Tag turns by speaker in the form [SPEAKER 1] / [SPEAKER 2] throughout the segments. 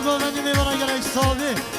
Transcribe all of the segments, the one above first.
[SPEAKER 1] گوهندی میبرن گلک صابی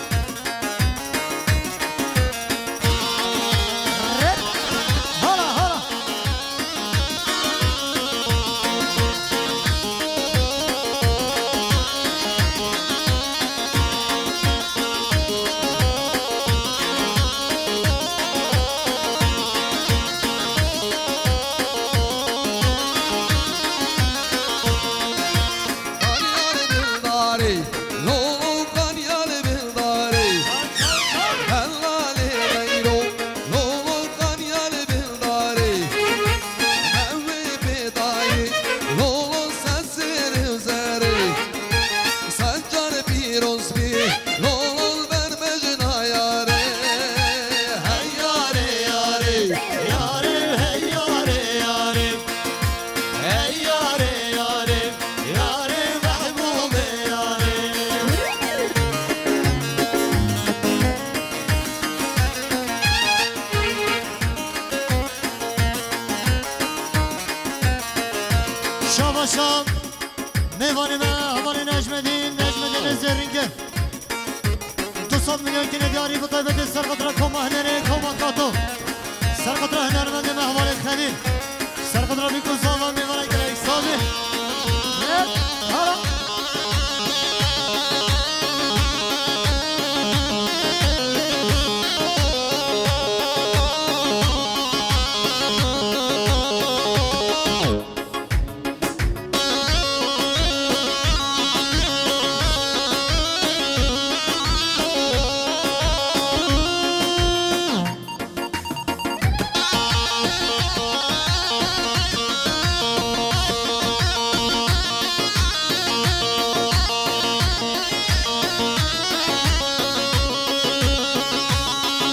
[SPEAKER 1] شام میوانی من حوالی نجمدین زرینگه 200 میلیون که ندیاری بطای بده سرقطره کما هنره کما کاتو سرقطره هنرمنده من حوالی خلیل سرقطره بیکن ساوان میوانی که اکسابی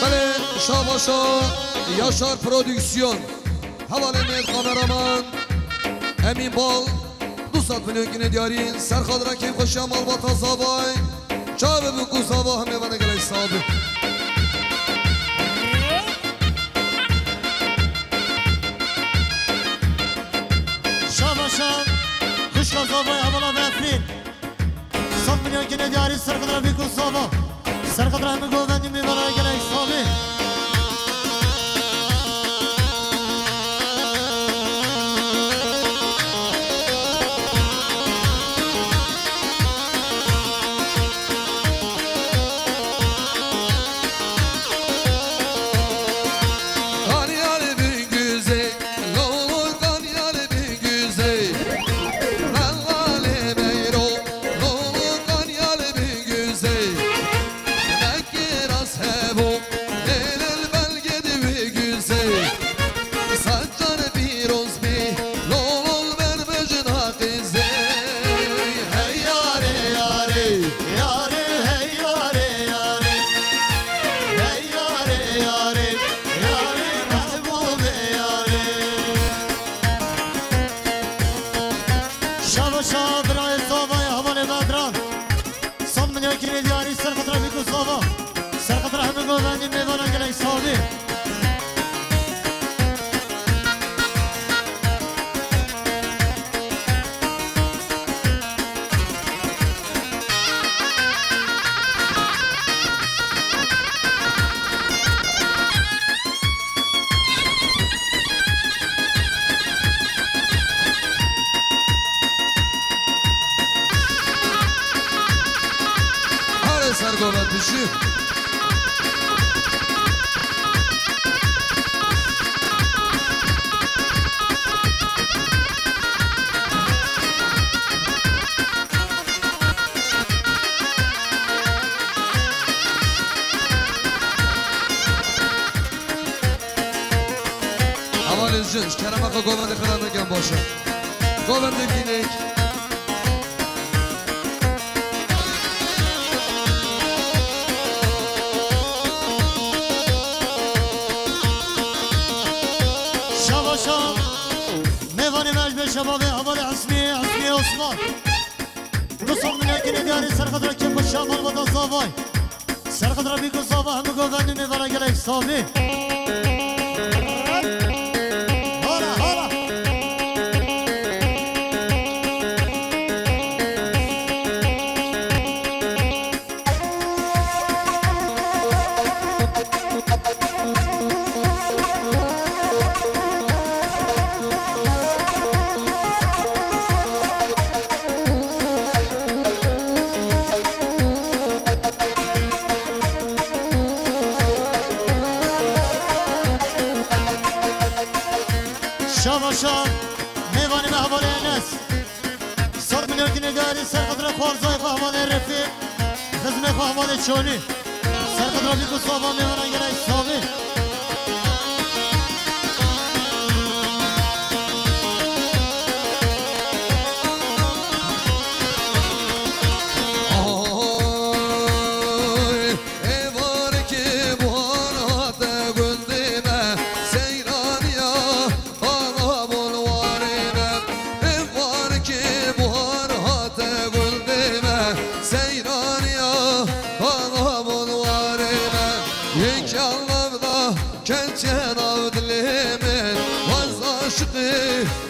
[SPEAKER 1] حالا
[SPEAKER 2] شاباشا یاشار پرودیکسیون حواله نید کامرامان امین بال 200 میلیون گینه دیارین سرخادره که خوشی عمال با تازابای چابه بگو زابا همه بانه گلی صابه
[SPEAKER 1] شاباشا خوشکا زابای حوالا بفرین 100 میلیون گینه دیارین سرخادره بیکن زابا سرخادره همه گوهندی میبرای گلی صابه
[SPEAKER 2] سرگوبت بشی اول از جنس کرم اقا گوبند خدا نگم باشه گوبند بینک شباب حوال عصمی عثمان 200 میلیون که ندیاری سرخدره که باشه عمال با دستاوای سرخدره بیکن صابا همه گوهندی میبرن گلک صابی
[SPEAKER 1] çoli Serkat Rabi Kutsava mevana gelen sabi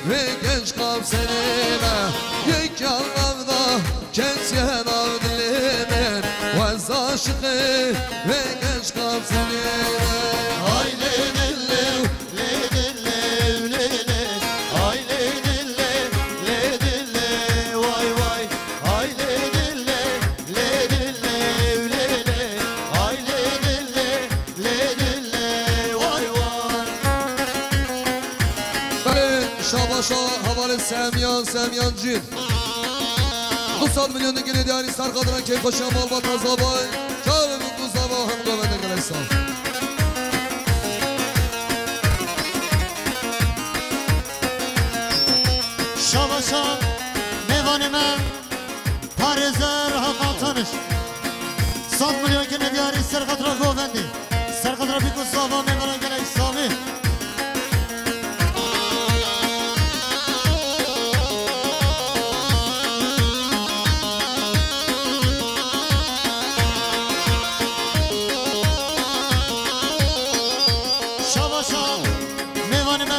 [SPEAKER 2] ve genç kapsenime yek anlamda kesyen avdilimin vaz aşkı ve genç kapsenime ay leylim leylim leylim ay leylim leylim vay vay ay leylim leylim leylim ay leylim leylim vay vay Şabaşa havalı Semyan Cin 90 milyon dikili değerli sarkadıran keyif hoşam albat azabay Kâve mutlu sabah hem govender gelesal
[SPEAKER 1] Şabaşa mevanime Parizer hakan tanış 100 milyon kine değerli sarkadıran govendi Sarkadıran bir kusava mevana gelen İslami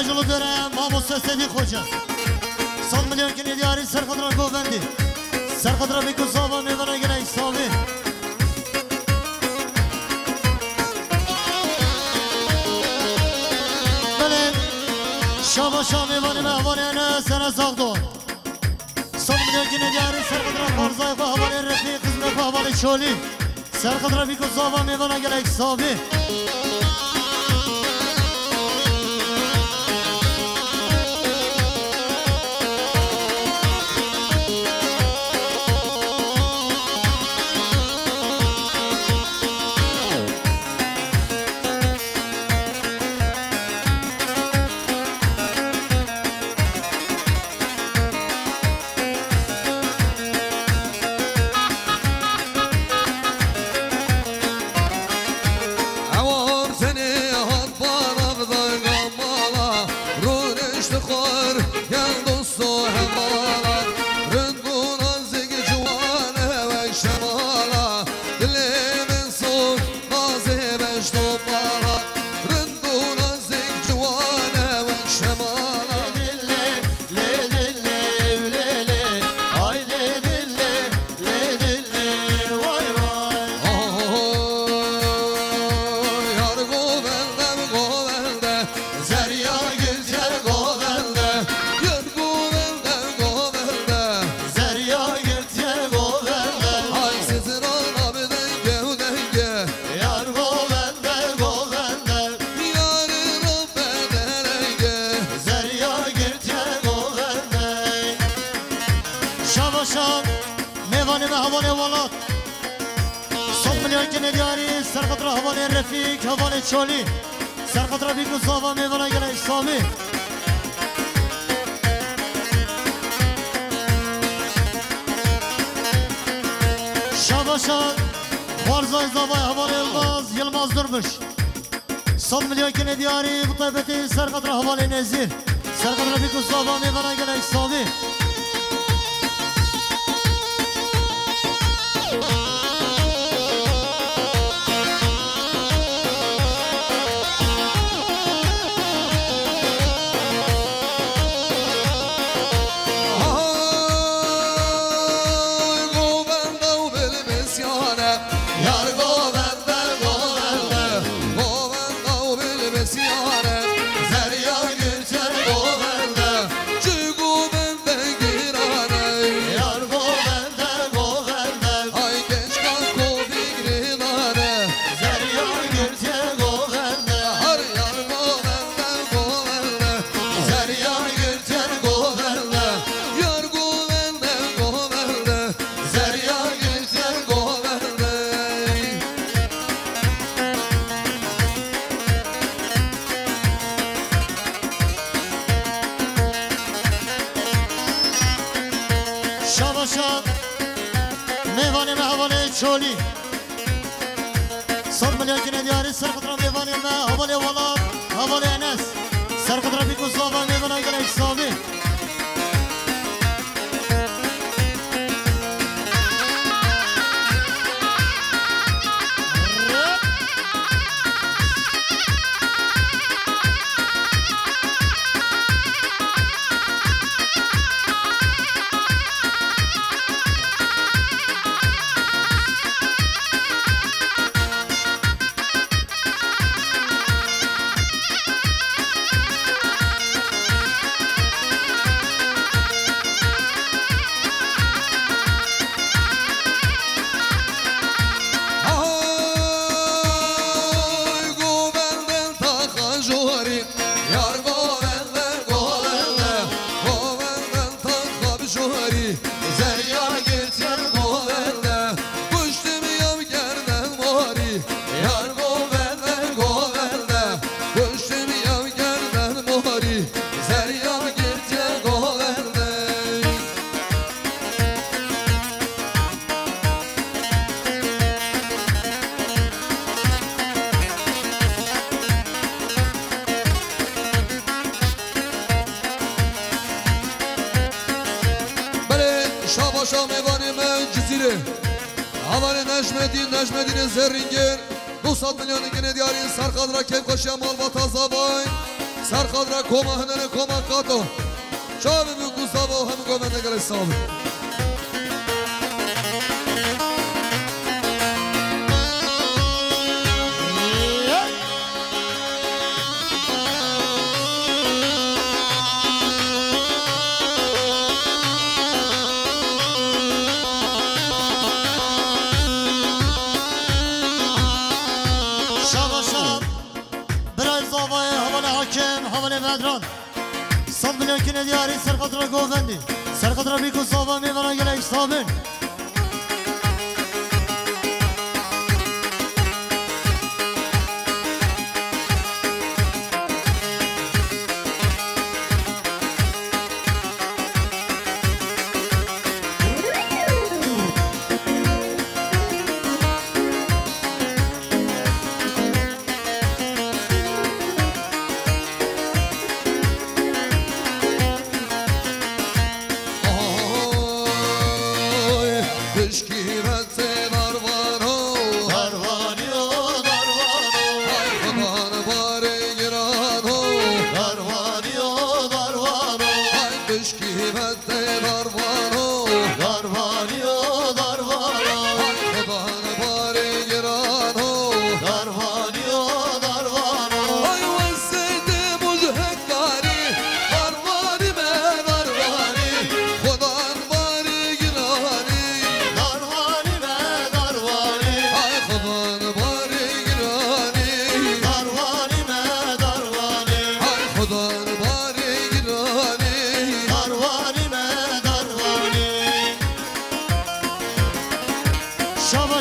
[SPEAKER 1] Meculu dönem Mahmut Sesedik Hoca 100 milyon kine diyari Serkadra Govendi Serkadra bir kusava mevana gelen İslami Benim Şabaşa mevanime havalene sene sağdı 100 milyon kine diyari Serkadra Karzayfa havale refi kızmefa havale şoli Serkadra bir kusava mevana gelen İslami mevanime havale valat 100 milyon kine diyari Serkadra havale refik havale çoli Serkadra bir kusava mevana gelen İslami Şabaşa Varzay Zavay havale Yılmaz Durmuş 100 milyon kine diyari bu taybeti Serkadra havale nezir Serkadra bir kusava mevana gelen İslami چولی صد ملیون کنه دیاری سر خطرم میوانی ما حوالی والا حوالی انس سر خطرم بیکو صافا میوانی گل اکسابی
[SPEAKER 2] نجمدین زرینگر 200 میلیون کنه دیاری سرخادرا کیف خوشی مال با تازابای سرخادرا کما هنن کما کاتو شاب بیو گوزابا و همه گومنده گل حساب
[SPEAKER 1] مدران 100 میلیون کنه دیاری سرخطرا گوزندی سرخطرا بیکو صافا میوانی گل اکسابی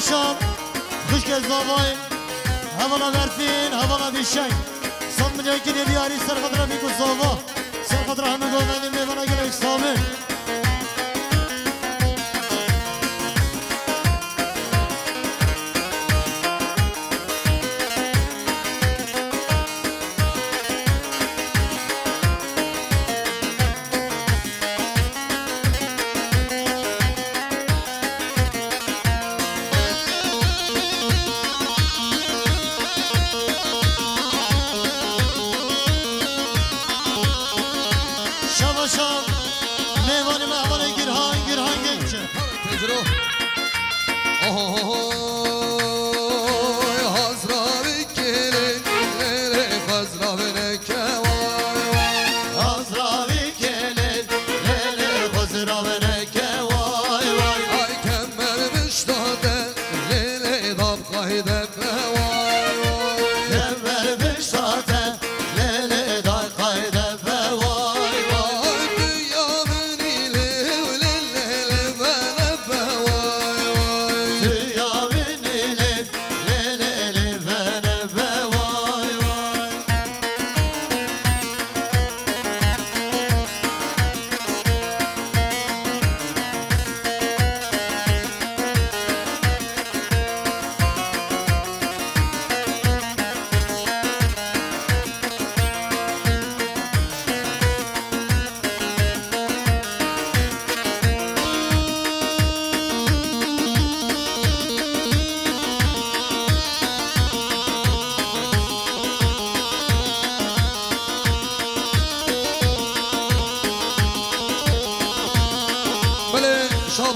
[SPEAKER 1] شام خوشک زاوای هوانا برفین هوانا بیشنگ 100 میلیون کنه دیاری سرخطرا بیکو صافا سرخطرا همه گومندی میوانی گل اکسابی شام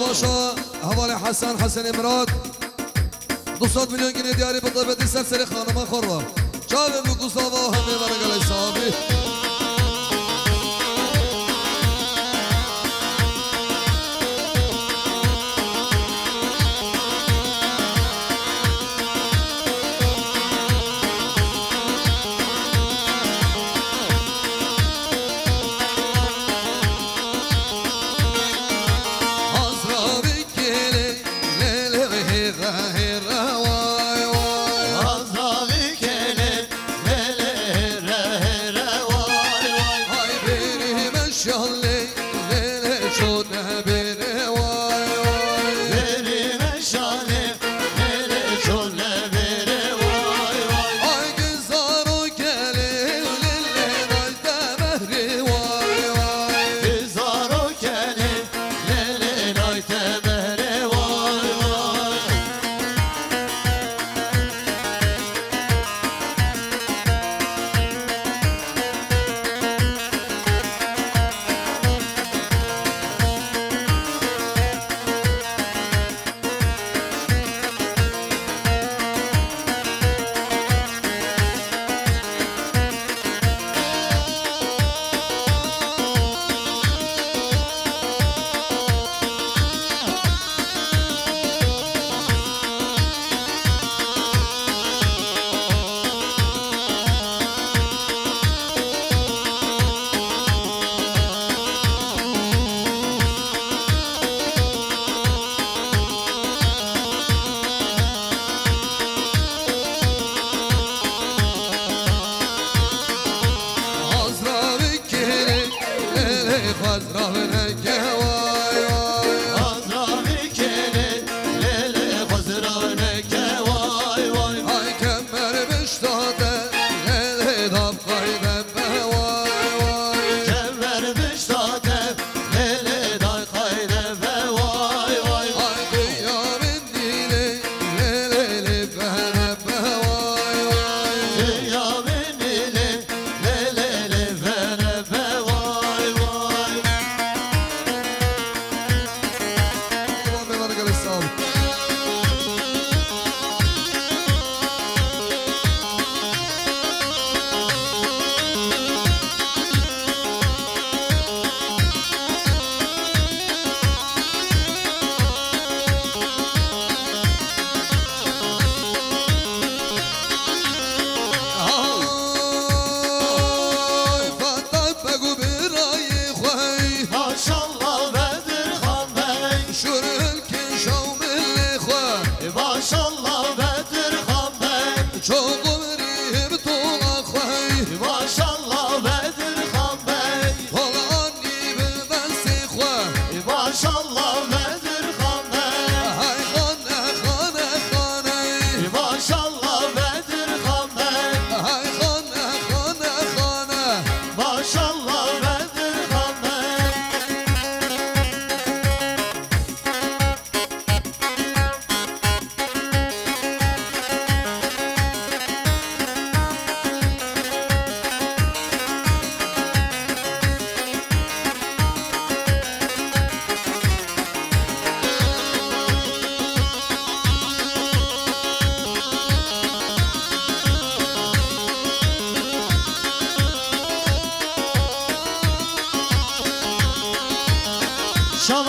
[SPEAKER 2] باشا حوال حسن امراد 200 میلیون گینه دیاری به طبیعت سرسری خانمان خورم چاوه بو گوساوا همه برگل حسابی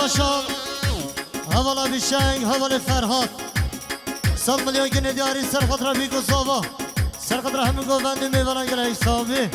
[SPEAKER 1] شام حوالا بیشنگ حوال فرهاد 100 میلیون گینه دیاری سرخطر بیگو صابا سرخطر همه گوونده میورن گل حسابی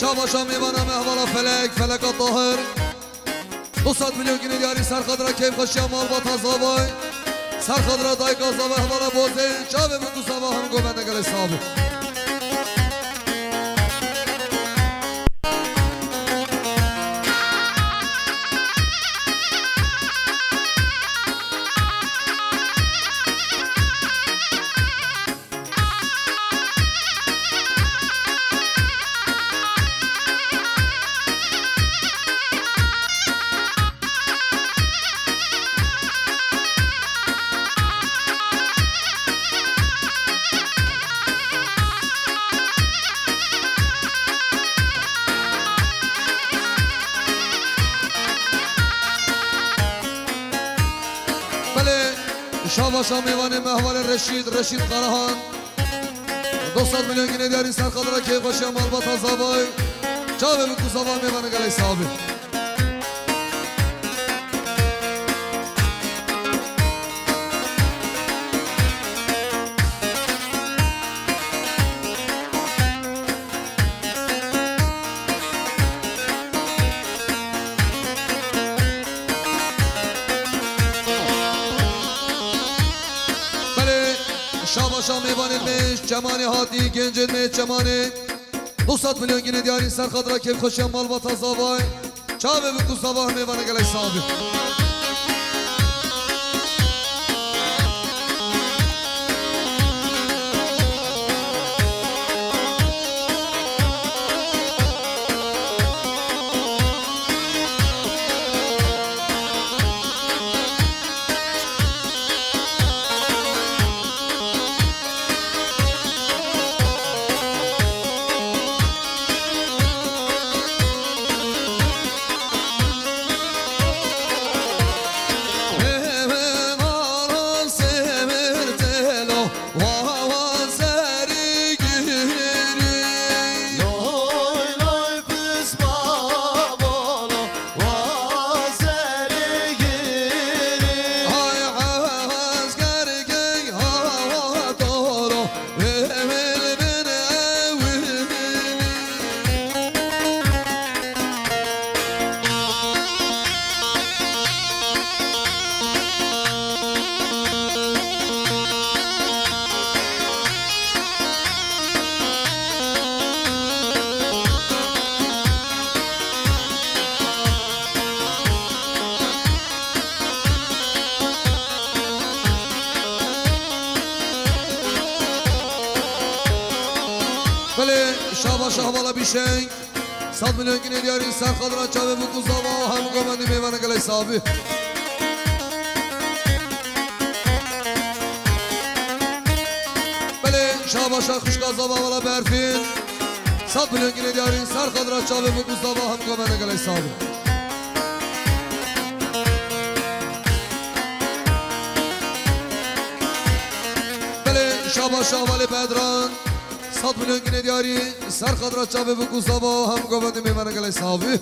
[SPEAKER 2] شاباشا میوانم احوالا فلک الطاهر 200 میلیون گینه دیاری سرخدره کیف خوشی مال با تازابای سرخدره دای گازا و احوالا بوزه چاوه من دوستا با هم گوبنده گل حسابی شاباشا میوان محور رشید قراهان 200 میلیون گینه دیاری سرخدره که خوشی مال با تازابای چاوه بکو زبا میوان گلی صحابی شاباشا میوانیدش جمانی هاتی گنجد می جمانی 200 میلیون گینه دیاری سرخدره که خوشی مال با تازابای چاوه بکو زبا میوان گلی صحابی بله شاباشا بالا بیشنگ 100 میلیون گینه دیاری سرخدره چاوه بکو زبا هم گومندی میوان گلی صحابی بله شاباشا خوشگاه زبا بالا برفین 100 میلیون گینه دیاری سرخدره چاوه بکو زبا هم گومندی گلی صحابی بله شاباشا بالا بدران 100 میلیون گینه دیاری سرخدره چاوه بکو زبا هم گومندی میوان گلی صحابی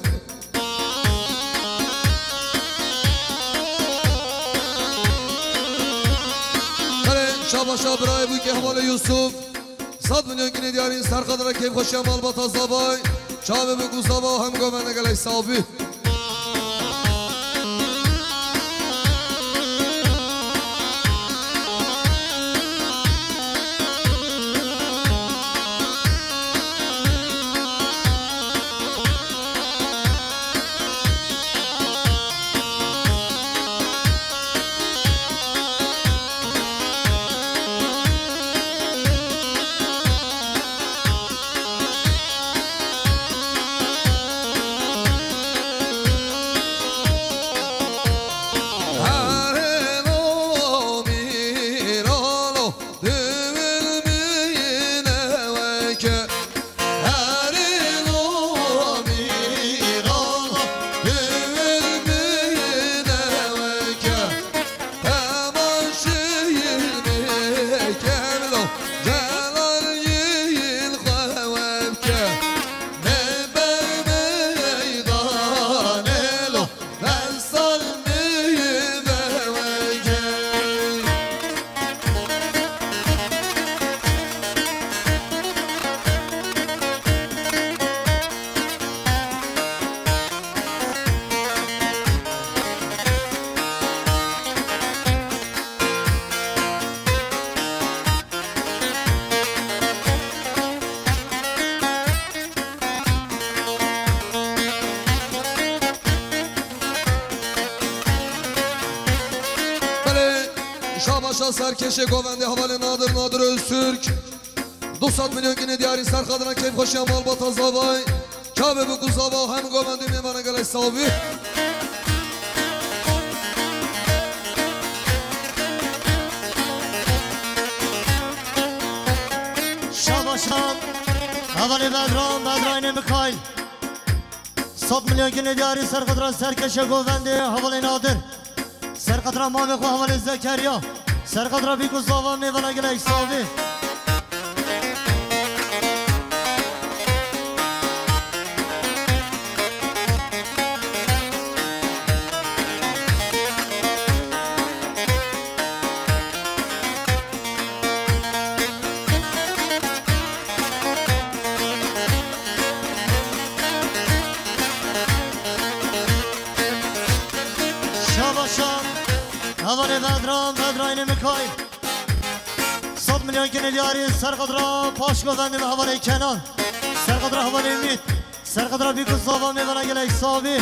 [SPEAKER 2] شاباشا برای بوی که حمال یوسف 100 میلیون گینه دیاری سرخدره کیف خوشی مال با تازابای چاوه بکو زبا هم گومنده گلی صحابی başa serkeşe govendi havale nadir Öztürk 200 milyon kine diyari serkadına keyif hoşya malbat azavay Kabe bu kuzava hem govendi mevana gelay sahibi
[SPEAKER 1] Şabaşan havale Bedrayne Mikail 100 milyon kine diyari serkadına serkeşe govendi havale nadir Serkadra Mamekho havale Zekeriya Serkadra bir kuzava mevana gelay sahibi havale Bedrayne Mikail 100 milyon kine diyari Serkadra Paşgovendi ve havale Kenan Serkadra havale Ümit Serkadra bir kuzava mevana gelay sahibi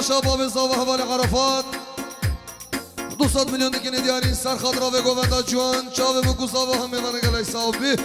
[SPEAKER 1] Şaba ve zava havale Arafat 200 milyon dikine diyari Serkadra ve Govenda Cuan Çave bu kuzava hamevana gelay sahibi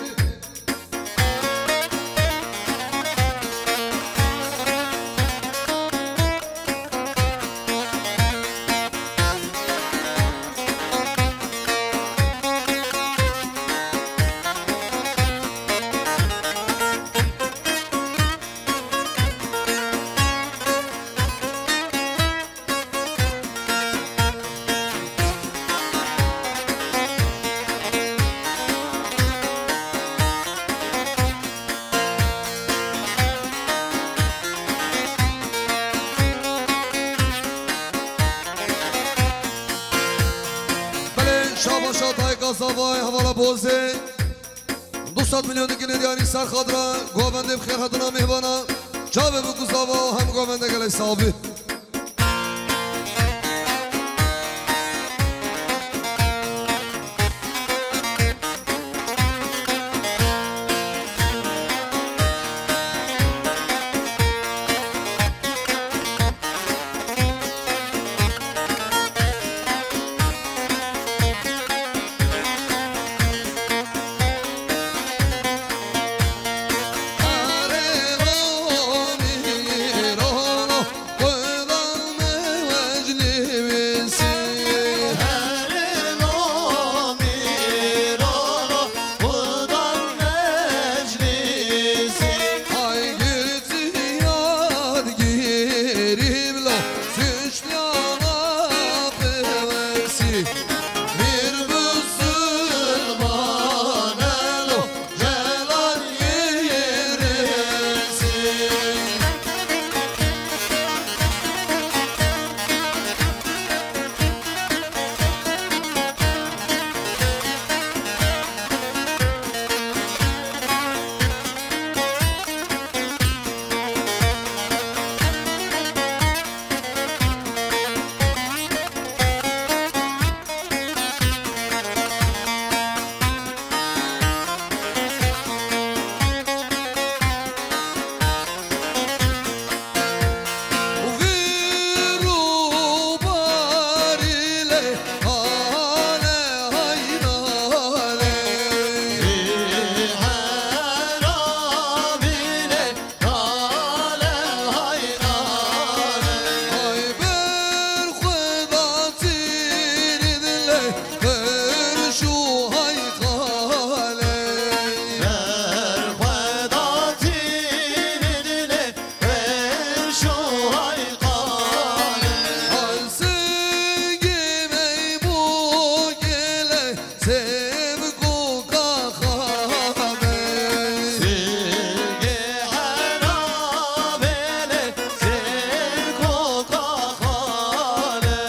[SPEAKER 1] Şabaşa Tayka Savay Havala Boze 200 milyon dikine diyari Serkadra Govende bkhir hadına mehbana Çave bu kuzava hem Govende gelay sahibi
[SPEAKER 2] sevgu kahame
[SPEAKER 1] Sevgi harabele sevgu kahale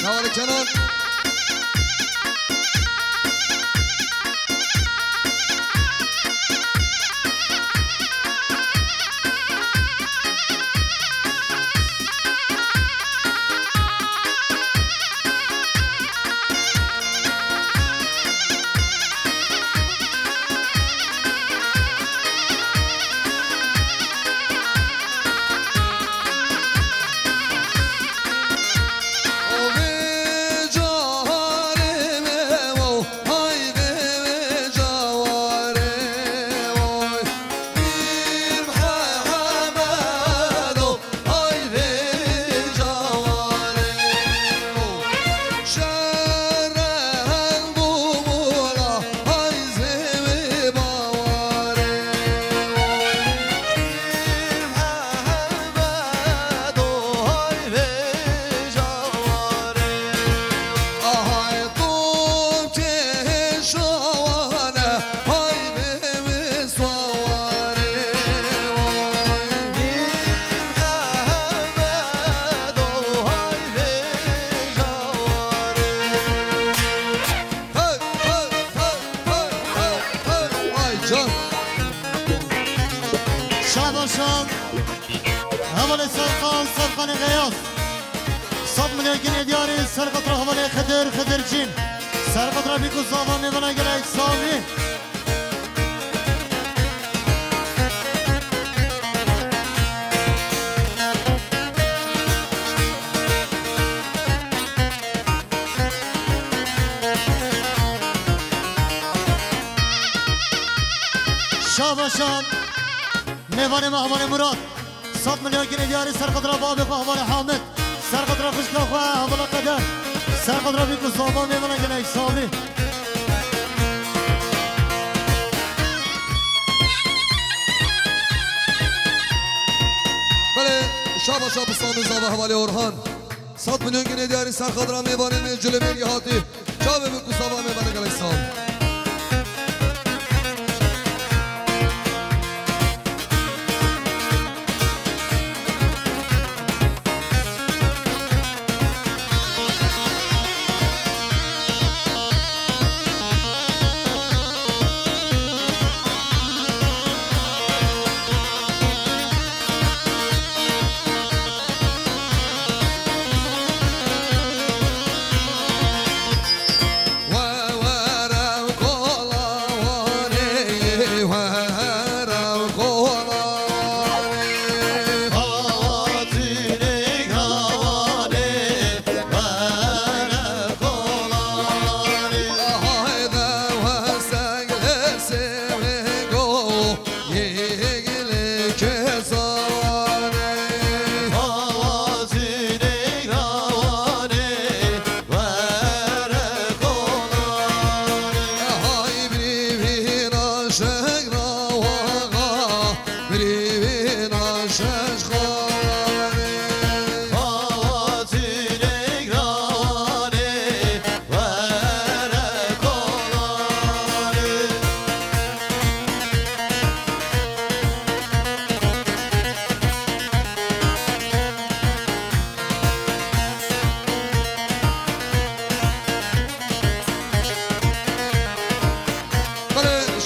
[SPEAKER 2] Navali Kenan.
[SPEAKER 1] حواله صفقان غیاس 100 میلیون گینه دیاری سرقطر حواله خدر جین سرقطر بیکو صافا میبنه گلک صافی شاباشان میوان محوان مراد 100 میلیون گینه دیاری سرقطر بابی خو حواله حامد سرقطر خشکا خو حواله قدر سرقطر بیکو صافا میبنه گلک صافی
[SPEAKER 2] شابا شابا سامی زاوه حوالی اورهان 100 میلیون گینه دیاری سرخادران میبانه جلو میرگی هاتی چاوه بکو صافا میبانه گلک سال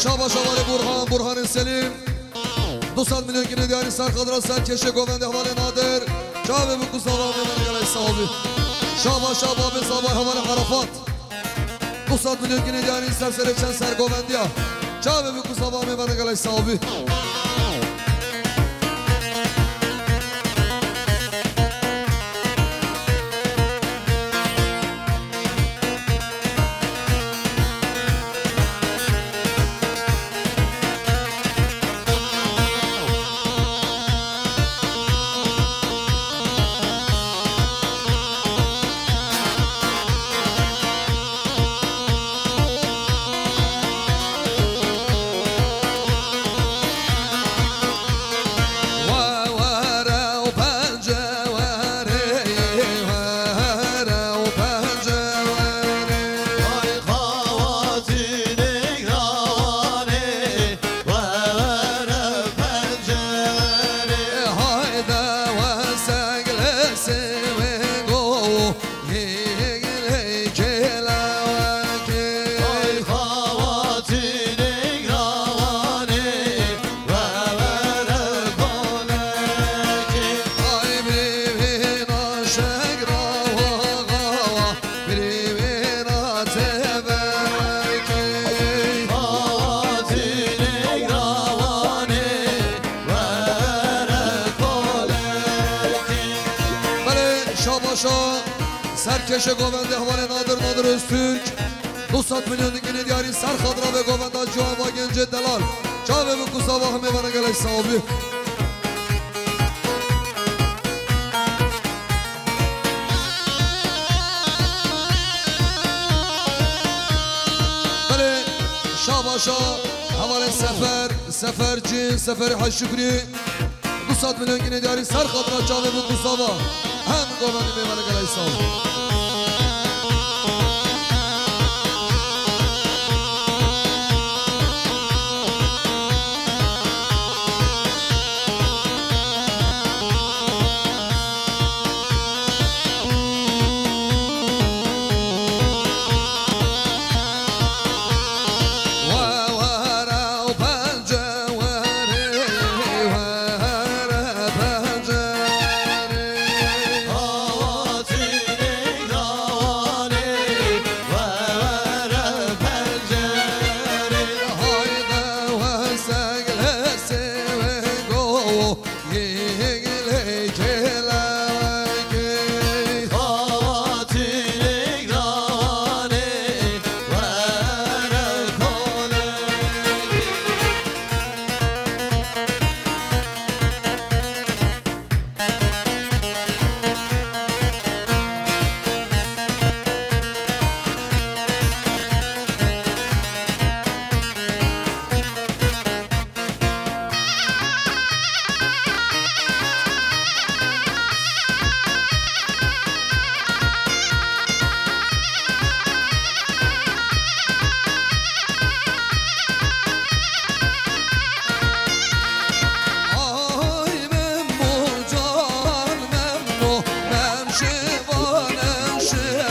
[SPEAKER 2] شابا شابال برهان سلیم 200 میلیون گینه دیاری سرخادران سرکشه گوونده حوال نادر چاوه بکو صافا میبنه گلک صافی شابا شابا به صافا حوال عرفات 200 میلیون گینه دیاری سرسرچن سرگووندی ها چاوه بکو صافا میبنه گلک صافی سرکش گوونده حوال نادر öztürk 200 میلیون گینه دیاری سرخادرا به گوونده جوان و گنج دلال چاوه بکو صافا میبنه گلک صافی شاباشا حوال سفر جین سفر حج شکری 200 میلیون گینه دیاری سرخادرا چاوه بکو صافا هم گوونده میبنه گلک صافی باشه